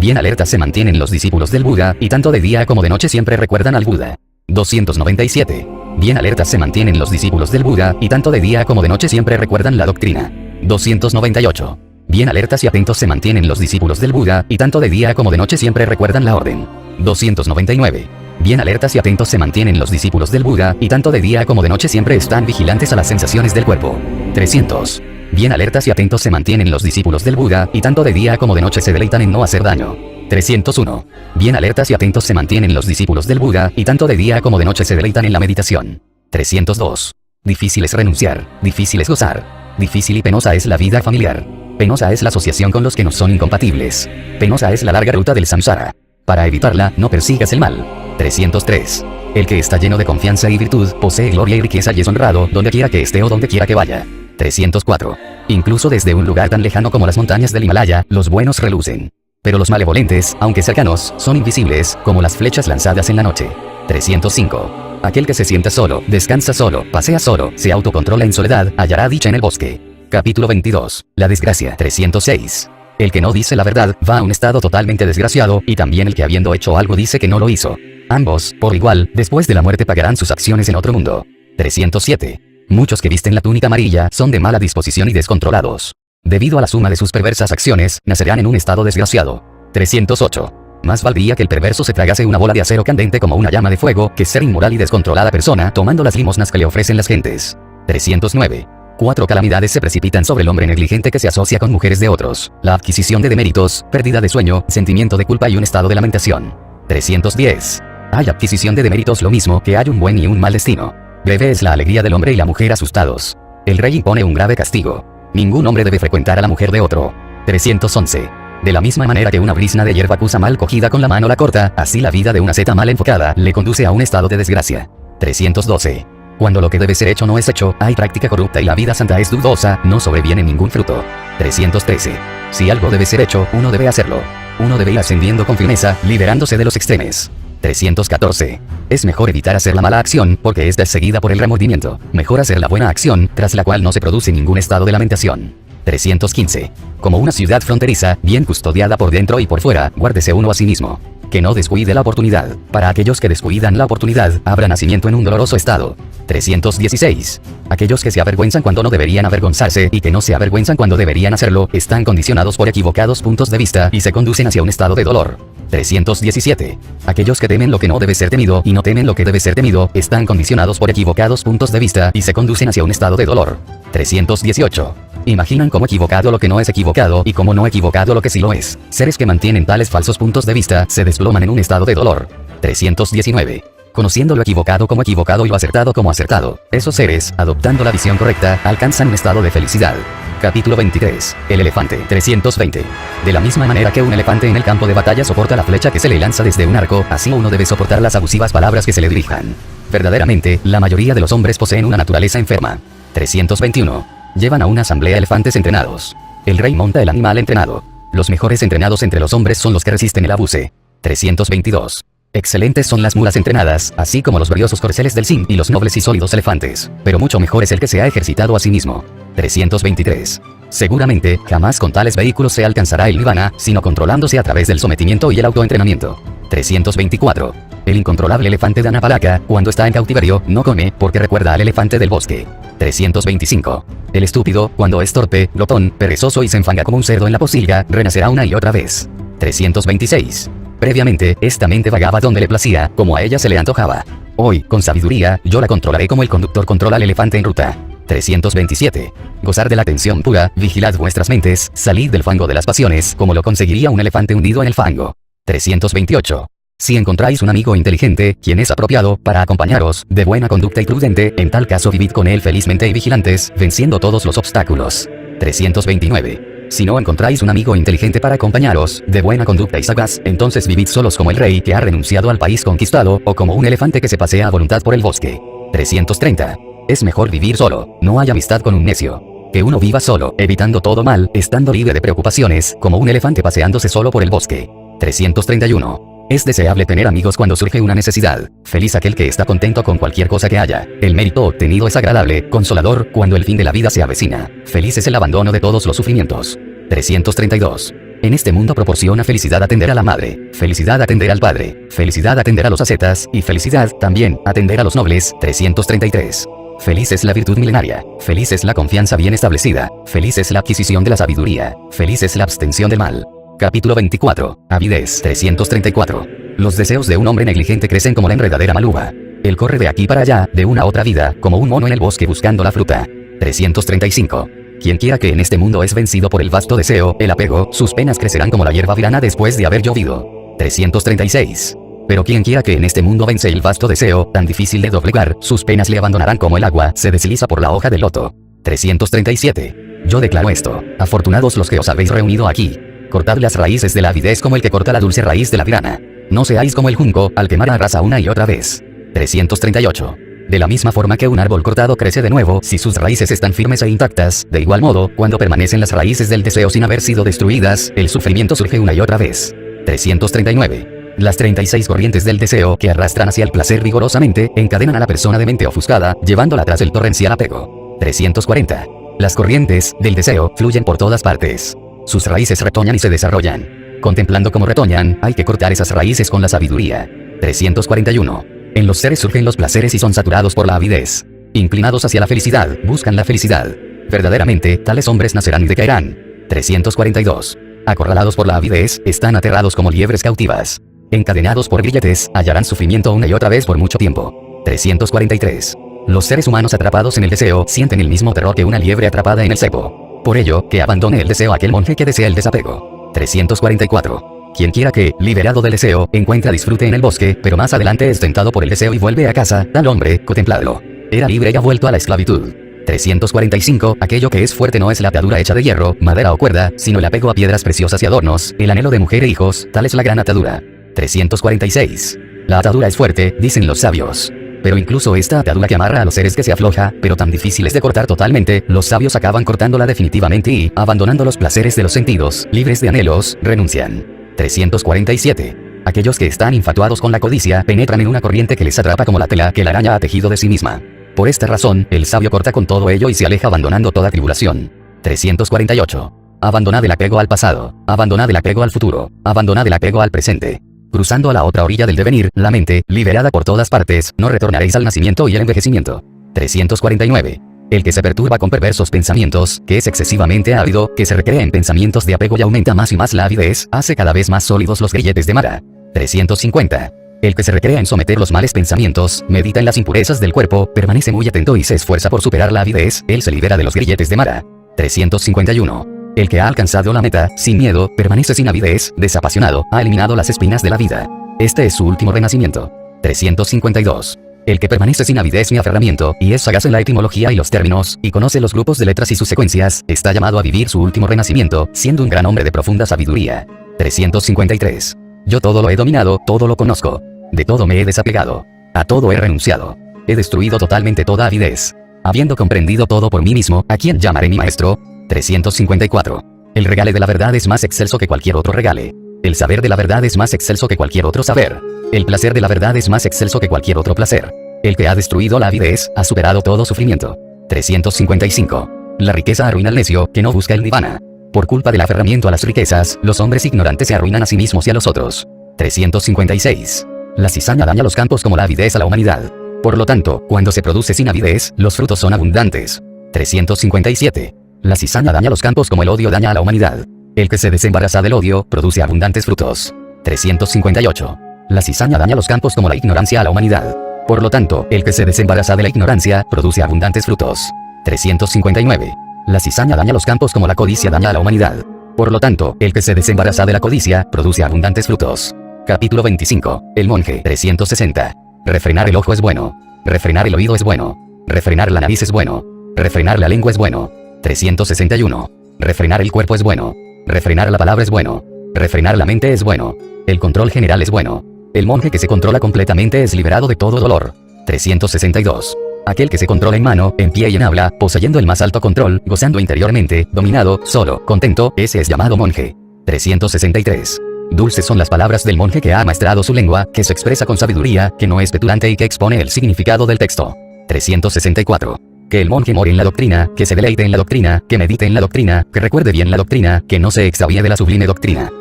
Bien alertas se mantienen los discípulos del Buda, y tanto de día como de noche siempre recuerdan al Buda. 297. Bien alertas se mantienen los discípulos del Buda, y tanto de día como de noche siempre recuerdan la doctrina. 298. Bien alertas y atentos se mantienen los discípulos del Buda, y tanto de día como de noche siempre recuerdan la orden. 299. Bien alertas y atentos se mantienen los discípulos del Buda, y tanto de día como de noche siempre están vigilantes a las sensaciones del cuerpo. 300. Bien alertas y atentos se mantienen los discípulos del Buda, y tanto de día como de noche se deleitan en no hacer daño. 301. Bien alertas y atentos se mantienen los discípulos del Buda, y tanto de día como de noche se deleitan en la meditación. 302. Difícil es renunciar, difícil es gozar. Difícil y penosa es la vida familiar. Penosa es la asociación con los que nos son incompatibles. Penosa es la larga ruta del samsara. Para evitarla, no persigas el mal. 303. El que está lleno de confianza y virtud, posee gloria y riqueza y es honrado, donde quiera que esté o donde quiera que vaya. 304. Incluso desde un lugar tan lejano como las montañas del Himalaya, los buenos relucen. Pero los malevolentes, aunque cercanos, son invisibles, como las flechas lanzadas en la noche. 305. Aquel que se sienta solo, descansa solo, pasea solo, se autocontrola en soledad, hallará dicha en el bosque. Capítulo 22. La desgracia. 306. El que no dice la verdad, va a un estado totalmente desgraciado, y también el que habiendo hecho algo dice que no lo hizo. Ambos, por igual, después de la muerte pagarán sus acciones en otro mundo. 307. Muchos que visten la túnica amarilla son de mala disposición y descontrolados. Debido a la suma de sus perversas acciones, nacerán en un estado desgraciado. 308. Más valdría que el perverso se tragase una bola de acero candente como una llama de fuego, que ser inmoral y descontrolada persona tomando las limosnas que le ofrecen las gentes. 309. 4 calamidades se precipitan sobre el hombre negligente que se asocia con mujeres de otros: la adquisición de deméritos, pérdida de sueño, sentimiento de culpa y un estado de lamentación. 310. Hay adquisición de deméritos lo mismo que hay un buen y un mal destino. Breve es la alegría del hombre y la mujer asustados. El rey impone un grave castigo. Ningún hombre debe frecuentar a la mujer de otro. 311. De la misma manera que una brizna de hierba acusa mal cogida con la mano la corta, así la vida de una seta mal enfocada le conduce a un estado de desgracia. 312. Cuando lo que debe ser hecho no es hecho, hay práctica corrupta y la vida santa es dudosa, no sobreviene ningún fruto. 313. Si algo debe ser hecho, uno debe hacerlo. Uno debe ir ascendiendo con firmeza, liberándose de los extremos. 314. Es mejor evitar hacer la mala acción, porque esta es seguida por el remordimiento. Mejor hacer la buena acción, tras la cual no se produce ningún estado de lamentación. 315. Como una ciudad fronteriza, bien custodiada por dentro y por fuera, guárdese uno a sí mismo. Que no descuide la oportunidad. Para aquellos que descuidan la oportunidad, habrá nacimiento en un doloroso estado. 316. Aquellos que se avergüenzan cuando no deberían avergonzarse y que no se avergüenzan cuando deberían hacerlo, están condicionados por equivocados puntos de vista y se conducen hacia un estado de dolor. 317. Aquellos que temen lo que no debe ser temido y no temen lo que debe ser temido, están condicionados por equivocados puntos de vista y se conducen hacia un estado de dolor. 318. Imaginan como equivocado lo que no es equivocado y como no equivocado lo que sí lo es. Seres que mantienen tales falsos puntos de vista se desploman en un estado de dolor. 319. Conociendo lo equivocado como equivocado y lo acertado como acertado, esos seres, adoptando la visión correcta, alcanzan un estado de felicidad. Capítulo 23. El elefante. 320. De la misma manera que un elefante en el campo de batalla soporta la flecha que se le lanza desde un arco, así uno debe soportar las abusivas palabras que se le dirijan. Verdaderamente, la mayoría de los hombres poseen una naturaleza enferma. 321. Llevan a una asamblea elefantes entrenados. El rey monta el animal entrenado. Los mejores entrenados entre los hombres son los que resisten el abuso. 322. Excelentes son las mulas entrenadas, así como los valiosos corceles del Sind y los nobles y sólidos elefantes, pero mucho mejor es el que se ha ejercitado a sí mismo. 323. Seguramente, jamás con tales vehículos se alcanzará el nirvana, sino controlándose a través del sometimiento y el autoentrenamiento. 324. El incontrolable elefante de Anapalaka, cuando está en cautiverio, no come, porque recuerda al elefante del bosque. 325. El estúpido, cuando es torpe, glotón, perezoso y se enfanga como un cerdo en la pocilga, renacerá una y otra vez. 326. Previamente, esta mente vagaba donde le placía, como a ella se le antojaba. Hoy, con sabiduría, yo la controlaré como el conductor controla al elefante en ruta. 327. Gozar de la atención pura, vigilad vuestras mentes, salid del fango de las pasiones, como lo conseguiría un elefante hundido en el fango. 328. Si encontráis un amigo inteligente, quien es apropiado para acompañaros, de buena conducta y prudente, en tal caso vivid con él felizmente y vigilantes, venciendo todos los obstáculos. 329. Si no encontráis un amigo inteligente para acompañaros, de buena conducta y sagaz, entonces vivid solos como el rey que ha renunciado al país conquistado, o como un elefante que se pasea a voluntad por el bosque. 330. Es mejor vivir solo, no hay amistad con un necio. Que uno viva solo, evitando todo mal, estando libre de preocupaciones, como un elefante paseándose solo por el bosque. 331. Es deseable tener amigos cuando surge una necesidad. Feliz aquel que está contento con cualquier cosa que haya. El mérito obtenido es agradable, consolador, cuando el fin de la vida se avecina. Feliz es el abandono de todos los sufrimientos. 332. En este mundo proporciona felicidad atender a la madre, felicidad atender al padre, felicidad atender a los ascetas, y felicidad, también, atender a los nobles. 333. Feliz es la virtud milenaria, feliz es la confianza bien establecida, feliz es la adquisición de la sabiduría, feliz es la abstención del mal. Capítulo 24. Avidez. 334. Los deseos de un hombre negligente crecen como la enredadera maluba. Él corre de aquí para allá, de una a otra vida, como un mono en el bosque buscando la fruta. 335. Quien quiera que en este mundo es vencido por el vasto deseo, el apego, sus penas crecerán como la hierba virana después de haber llovido. 336. Pero quien quiera que en este mundo vence el vasto deseo, tan difícil de doblegar, sus penas le abandonarán como el agua se desliza por la hoja del loto. 337. Yo declaro esto: afortunados los que os habéis reunido aquí. Cortad las raíces de la avidez como el que corta la dulce raíz de la grana. No seáis como el junco, al quemar arrasa una y otra vez. 338. De la misma forma que un árbol cortado crece de nuevo si sus raíces están firmes e intactas, de igual modo, cuando permanecen las raíces del deseo sin haber sido destruidas, el sufrimiento surge una y otra vez. 339. Las 36 corrientes del deseo que arrastran hacia el placer vigorosamente, encadenan a la persona de mente ofuscada, llevándola tras el torrencial apego. 340. Las corrientes del deseo fluyen por todas partes. Sus raíces retoñan y se desarrollan. Contemplando cómo retoñan, hay que cortar esas raíces con la sabiduría. 341. En los seres surgen los placeres y son saturados por la avidez. Inclinados hacia la felicidad, buscan la felicidad. Verdaderamente, tales hombres nacerán y decaerán. 342. Acorralados por la avidez, están aterrados como liebres cautivas. Encadenados por grilletes, hallarán sufrimiento una y otra vez por mucho tiempo. 343. Los seres humanos atrapados en el deseo sienten el mismo terror que una liebre atrapada en el cepo. Por ello, que abandone el deseo aquel monje que desea el desapego. 344. Quien quiera que, liberado del deseo, encuentra disfrute en el bosque, pero más adelante es tentado por el deseo y vuelve a casa, tal hombre, contempladlo. Era libre y ha vuelto a la esclavitud. 345. Aquello que es fuerte no es la atadura hecha de hierro, madera o cuerda, sino el apego a piedras preciosas y adornos, el anhelo de mujer e hijos, tal es la gran atadura. 346. La atadura es fuerte, dicen los sabios. Pero incluso esta atadura que amarra a los seres que se afloja, pero tan difíciles de cortar totalmente, los sabios acaban cortándola definitivamente y, abandonando los placeres de los sentidos, libres de anhelos, renuncian. 347. Aquellos que están infatuados con la codicia penetran en una corriente que les atrapa como la tela que la araña ha tejido de sí misma. Por esta razón, el sabio corta con todo ello y se aleja abandonando toda tribulación. 348. Abandonad el apego al pasado, abandonad el apego al futuro, abandonad el apego al presente. Cruzando a la otra orilla del devenir, la mente, liberada por todas partes, no retornaréis al nacimiento y el envejecimiento. 349. El que se perturba con perversos pensamientos, que es excesivamente ávido, que se recrea en pensamientos de apego y aumenta más y más la avidez, hace cada vez más sólidos los grilletes de Mara. 350. El que se recrea en someter los males pensamientos, medita en las impurezas del cuerpo, permanece muy atento y se esfuerza por superar la avidez, él se libera de los grilletes de Mara. 351. El que ha alcanzado la meta, sin miedo, permanece sin avidez, desapasionado, ha eliminado las espinas de la vida. Este es su último renacimiento. 352. El que permanece sin avidez ni aferramiento, y es sagaz en la etimología y los términos, y conoce los grupos de letras y sus secuencias, está llamado a vivir su último renacimiento, siendo un gran hombre de profunda sabiduría. 353. Yo todo lo he dominado, todo lo conozco. De todo me he desapegado. A todo he renunciado. He destruido totalmente toda avidez. Habiendo comprendido todo por mí mismo, ¿a quién llamaré mi maestro? 354. El regale de la verdad es más excelso que cualquier otro regale. El saber de la verdad es más excelso que cualquier otro saber. El placer de la verdad es más excelso que cualquier otro placer. El que ha destruido la avidez, ha superado todo sufrimiento. 355. La riqueza arruina al necio, que no busca el nirvana. Por culpa del aferramiento a las riquezas, los hombres ignorantes se arruinan a sí mismos y a los otros. 356. La cizaña daña los campos como la avidez a la humanidad. Por lo tanto, cuando se produce sin avidez, los frutos son abundantes. 357. La cizaña daña los campos como el odio daña a la humanidad. El que se desembaraza del odio, produce abundantes frutos. 358. La cizaña daña los campos como la ignorancia a la humanidad. Por lo tanto, el que se desembaraza de la ignorancia, produce abundantes frutos. 359. La cizaña daña los campos como la codicia daña a la humanidad. Por lo tanto, el que se desembaraza de la codicia, produce abundantes frutos. Capítulo 25. El monje. 360. Refrenar el ojo es bueno. Refrenar el oído es bueno. Refrenar la nariz es bueno. Refrenar la lengua es bueno. 361. Refrenar el cuerpo es bueno. Refrenar la palabra es bueno. Refrenar la mente es bueno. El control general es bueno. El monje que se controla completamente es liberado de todo dolor. 362. Aquel que se controla en mano, en pie y en habla, poseyendo el más alto control, gozando interiormente, dominado, solo, contento, ese es llamado monje. 363. Dulces son las palabras del monje que ha amaestrado su lengua, que se expresa con sabiduría, que no es petulante y que expone el significado del texto. 364. Que el monje more en la doctrina, que se deleite en la doctrina, que medite en la doctrina, que recuerde bien la doctrina, que no se extravíe de la sublime doctrina.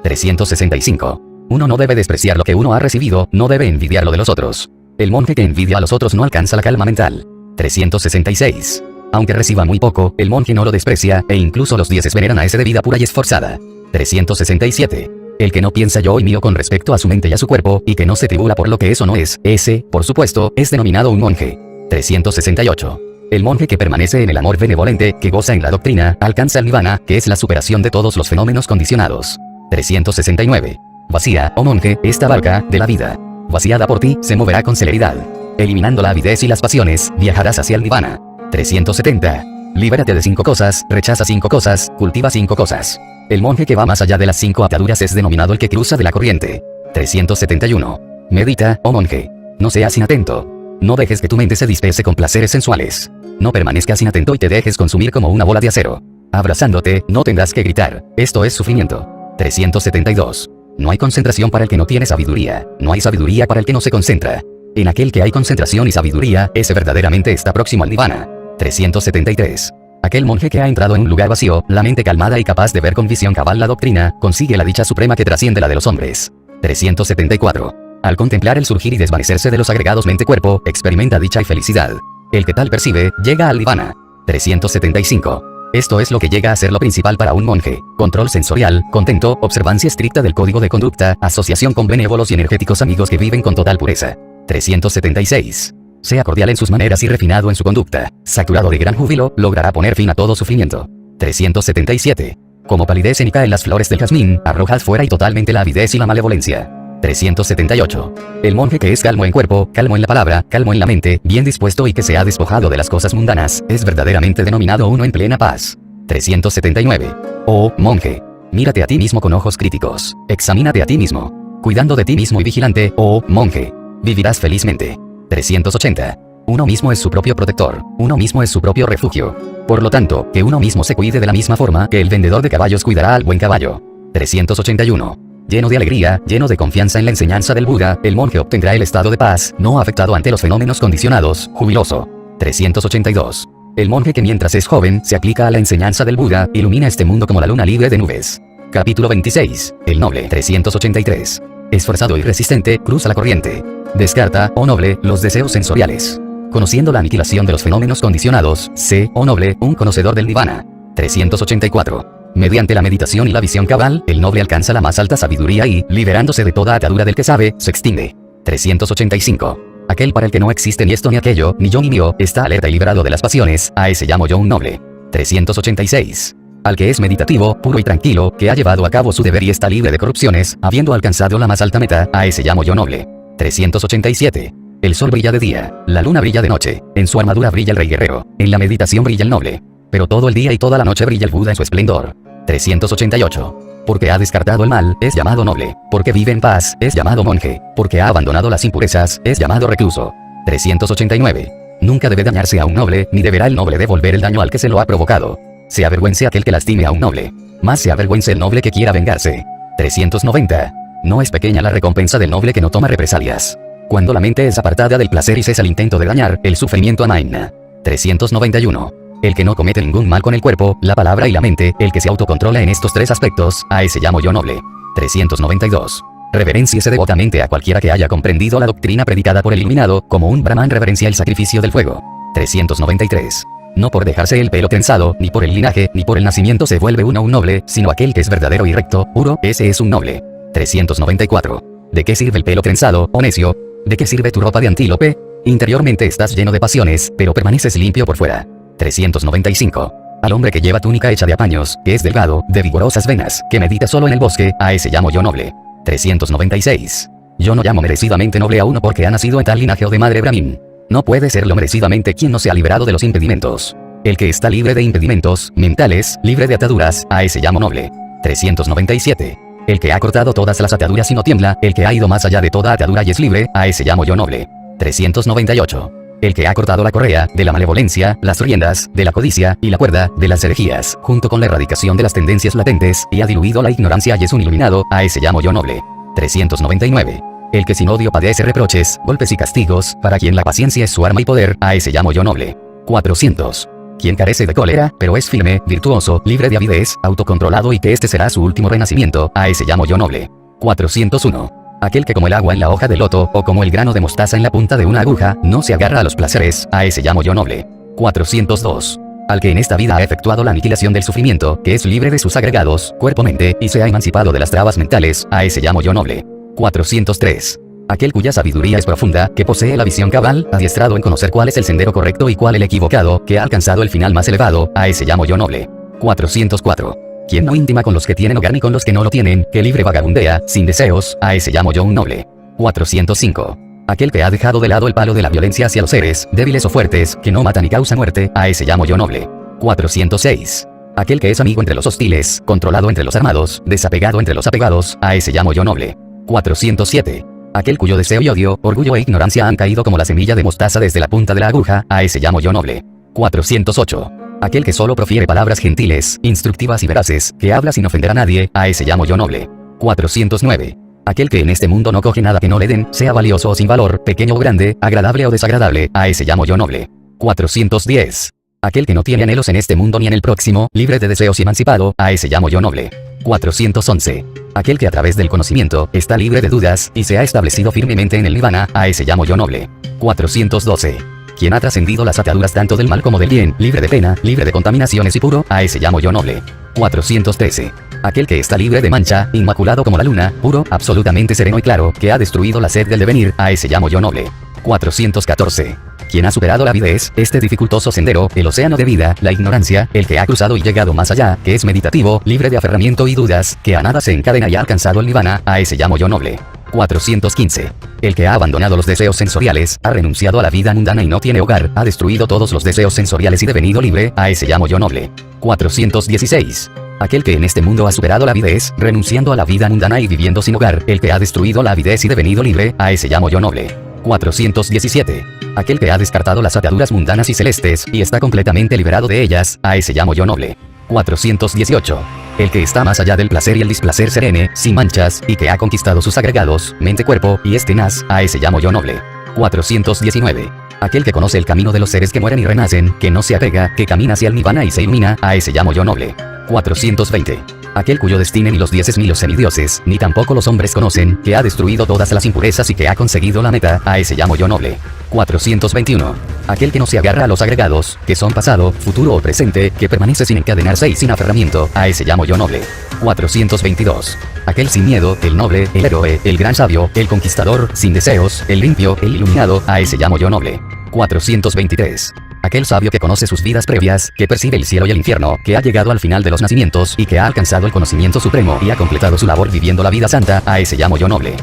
365. Uno no debe despreciar lo que uno ha recibido, no debe envidiar lo de los otros. El monje que envidia a los otros no alcanza la calma mental. 366. Aunque reciba muy poco, el monje no lo desprecia, e incluso los dioses veneran a ese de vida pura y esforzada. 367. El que no piensa yo y mío con respecto a su mente y a su cuerpo, y que no se tribula por lo que eso no es, ese, por supuesto, es denominado un monje. 368. El monje que permanece en el amor benevolente, que goza en la doctrina, alcanza el nirvana, que es la superación de todos los fenómenos condicionados. 369. Vacía, oh monje, esta barca, de la vida. Vaciada por ti, se moverá con celeridad. Eliminando la avidez y las pasiones, viajarás hacia el nirvana. 370. Libérate de 5 cosas, rechaza 5 cosas, cultiva 5 cosas. El monje que va más allá de las 5 ataduras es denominado el que cruza de la corriente. 371. Medita, oh monje. No seas inatento. No dejes que tu mente se disperse con placeres sensuales. No permanezcas inatento y te dejes consumir como una bola de acero. Abrazándote, no tendrás que gritar. Esto es sufrimiento. 372. No hay concentración para el que no tiene sabiduría. No hay sabiduría para el que no se concentra. En aquel que hay concentración y sabiduría, ese verdaderamente está próximo al nirvana. 373. Aquel monje que ha entrado en un lugar vacío, la mente calmada y capaz de ver con visión cabal la doctrina, consigue la dicha suprema que trasciende la de los hombres. 374. Al contemplar el surgir y desvanecerse de los agregados mente-cuerpo, experimenta dicha y felicidad. El que tal percibe, llega al nirvana. 375. Esto es lo que llega a ser lo principal para un monje: control sensorial, contento, observancia estricta del código de conducta, asociación con benévolos y energéticos amigos que viven con total pureza. 376. Sea cordial en sus maneras y refinado en su conducta. Saturado de gran júbilo, logrará poner fin a todo sufrimiento. 377. Como palidecen y caen las flores del jazmín, arrojad fuera y totalmente la avidez y la malevolencia. 378. El monje que es calmo en cuerpo, calmo en la palabra, calmo en la mente, bien dispuesto y que se ha despojado de las cosas mundanas, es verdaderamente denominado uno en plena paz. 379. Oh, monje. Mírate a ti mismo con ojos críticos. Examínate a ti mismo. Cuidando de ti mismo y vigilante, oh, monje. Vivirás felizmente. 380. Uno mismo es su propio protector. Uno mismo es su propio refugio. Por lo tanto, que uno mismo se cuide de la misma forma que el vendedor de caballos cuidará al buen caballo. 381. Lleno de alegría, lleno de confianza en la enseñanza del Buda, el monje obtendrá el estado de paz, no afectado ante los fenómenos condicionados, jubiloso. 382. El monje que mientras es joven, se aplica a la enseñanza del Buda, ilumina este mundo como la luna libre de nubes. Capítulo 26. El noble. 383. Esforzado y resistente, cruza la corriente. Descarta, oh noble, los deseos sensoriales. Conociendo la aniquilación de los fenómenos condicionados, sé, oh noble, un conocedor del nirvana. 384. Mediante la meditación y la visión cabal, el noble alcanza la más alta sabiduría y, liberándose de toda atadura del que sabe, se extingue. 385. Aquel para el que no existe ni esto ni aquello, ni yo ni mío, está alerta y liberado de las pasiones, a ese llamo yo un noble. 386. Al que es meditativo, puro y tranquilo, que ha llevado a cabo su deber y está libre de corrupciones, habiendo alcanzado la más alta meta, a ese llamo yo noble. 387. El sol brilla de día, la luna brilla de noche, en su armadura brilla el rey guerrero, en la meditación brilla el noble. Pero todo el día y toda la noche brilla el Buda en su esplendor. 388. Porque ha descartado el mal, es llamado noble. Porque vive en paz, es llamado monje. Porque ha abandonado las impurezas, es llamado recluso. 389. Nunca debe dañarse a un noble, ni deberá el noble devolver el daño al que se lo ha provocado. Se avergüence aquel que lastime a un noble. Más se avergüence el noble que quiera vengarse. 390. No es pequeña la recompensa del noble que no toma represalias. Cuando la mente es apartada del placer y cesa el intento de dañar, el sufrimiento amaina. 391. El que no comete ningún mal con el cuerpo, la palabra y la mente, el que se autocontrola en estos 3 aspectos, a ese llamo yo noble. 392. Reverenciese devotamente a cualquiera que haya comprendido la doctrina predicada por el iluminado, como un brahman reverencia el sacrificio del fuego. 393. No por dejarse el pelo trenzado, ni por el linaje, ni por el nacimiento se vuelve uno un noble, sino aquel que es verdadero y recto, puro, ese es un noble. 394. ¿De qué sirve el pelo trenzado, oh necio? ¿De qué sirve tu ropa de antílope? Interiormente estás lleno de pasiones, pero permaneces limpio por fuera. 395. Al hombre que lleva túnica hecha de apaños, que es delgado, de vigorosas venas, que medita solo en el bosque, a ese llamo yo noble. 396. Yo no llamo merecidamente noble a uno porque ha nacido en tal linaje o de madre brahmin. No puede serlo merecidamente quien no se ha liberado de los impedimentos. El que está libre de impedimentos mentales, libre de ataduras, a ese llamo noble. 397. El que ha cortado todas las ataduras y no tiembla, el que ha ido más allá de toda atadura y es libre, a ese llamo yo noble. 398. El que ha cortado la correa, de la malevolencia, las riendas, de la codicia, y la cuerda, de las herejías, junto con la erradicación de las tendencias latentes, y ha diluido la ignorancia y es un iluminado, a ese llamo yo noble. 399. El que sin odio padece reproches, golpes y castigos, para quien la paciencia es su arma y poder, a ese llamo yo noble. 400. Quien carece de cólera, pero es firme, virtuoso, libre de avidez, autocontrolado y que este será su último renacimiento, a ese llamo yo noble. 401. Aquel que como el agua en la hoja de loto, o como el grano de mostaza en la punta de una aguja, no se agarra a los placeres, a ese llamo yo noble. 402. Al que en esta vida ha efectuado la aniquilación del sufrimiento, que es libre de sus agregados, cuerpo-mente, y se ha emancipado de las trabas mentales, a ese llamo yo noble. 403. Aquel cuya sabiduría es profunda, que posee la visión cabal, adiestrado en conocer cuál es el sendero correcto y cuál el equivocado, que ha alcanzado el final más elevado, a ese llamo yo noble. 404. Quien no íntima con los que tienen hogar ni con los que no lo tienen, que libre vagabundea, sin deseos, a ese llamo yo un noble. 405. Aquel que ha dejado de lado el palo de la violencia hacia los seres, débiles o fuertes, que no mata ni causa muerte, a ese llamo yo noble. 406. Aquel que es amigo entre los hostiles, controlado entre los armados, desapegado entre los apegados, a ese llamo yo noble. 407. Aquel cuyo deseo y odio, orgullo e ignorancia han caído como la semilla de mostaza desde la punta de la aguja, a ese llamo yo noble. 408. Aquel que solo profiere palabras gentiles, instructivas y veraces, que habla sin ofender a nadie, a ese llamo yo noble. 409. Aquel que en este mundo no coge nada que no le den, sea valioso o sin valor, pequeño o grande, agradable o desagradable, a ese llamo yo noble. 410. Aquel que no tiene anhelos en este mundo ni en el próximo, libre de deseos y emancipado, a ese llamo yo noble. 411. Aquel que a través del conocimiento, está libre de dudas, y se ha establecido firmemente en el nirvana, a ese llamo yo noble. 412. Quien ha trascendido las ataduras tanto del mal como del bien, libre de pena, libre de contaminaciones y puro, a ese llamo yo noble. 413. Aquel que está libre de mancha, inmaculado como la luna, puro, absolutamente sereno y claro, que ha destruido la sed del devenir, a ese llamo yo noble. 414. Quien ha superado la avidez, este dificultoso sendero, el océano de vida, la ignorancia, el que ha cruzado y llegado más allá, que es meditativo, libre de aferramiento y dudas, que a nada se encadena y ha alcanzado el nirvana, a ese llamo yo noble. 415. El que ha abandonado los deseos sensoriales, ha renunciado a la vida mundana y no tiene hogar, ha destruido todos los deseos sensoriales y devenido libre, a ese llamo yo noble. 416. Aquel que en este mundo ha superado la avidez, renunciando a la vida mundana y viviendo sin hogar, el que ha destruido la avidez y devenido libre, a ese llamo yo noble. 417. Aquel que ha descartado las ataduras mundanas y celestes, y está completamente liberado de ellas, a ese llamo yo noble. 418. El que está más allá del placer y el displacer serene, sin manchas, y que ha conquistado sus agregados, mente, cuerpo, y es tenaz, a ese llamo yo noble. 419. Aquel que conoce el camino de los seres que mueren y renacen, que no se apega, que camina hacia el nirvana y se ilumina, a ese llamo yo noble. 420. Aquel cuyo destino ni los dioses ni los semidioses, ni tampoco los hombres conocen, que ha destruido todas las impurezas y que ha conseguido la meta, a ese llamo yo noble. 421. Aquel que no se agarra a los agregados, que son pasado, futuro o presente, que permanece sin encadenarse y sin aferramiento, a ese llamo yo noble. 422. Aquel sin miedo, el noble, el héroe, el gran sabio, el conquistador, sin deseos, el limpio, el iluminado, a ese llamo yo noble. 423. Aquel sabio que conoce sus vidas previas, que percibe el cielo y el infierno, que ha llegado al final de los nacimientos y que ha alcanzado el conocimiento supremo y ha completado su labor viviendo la vida santa, a ese llamo yo noble.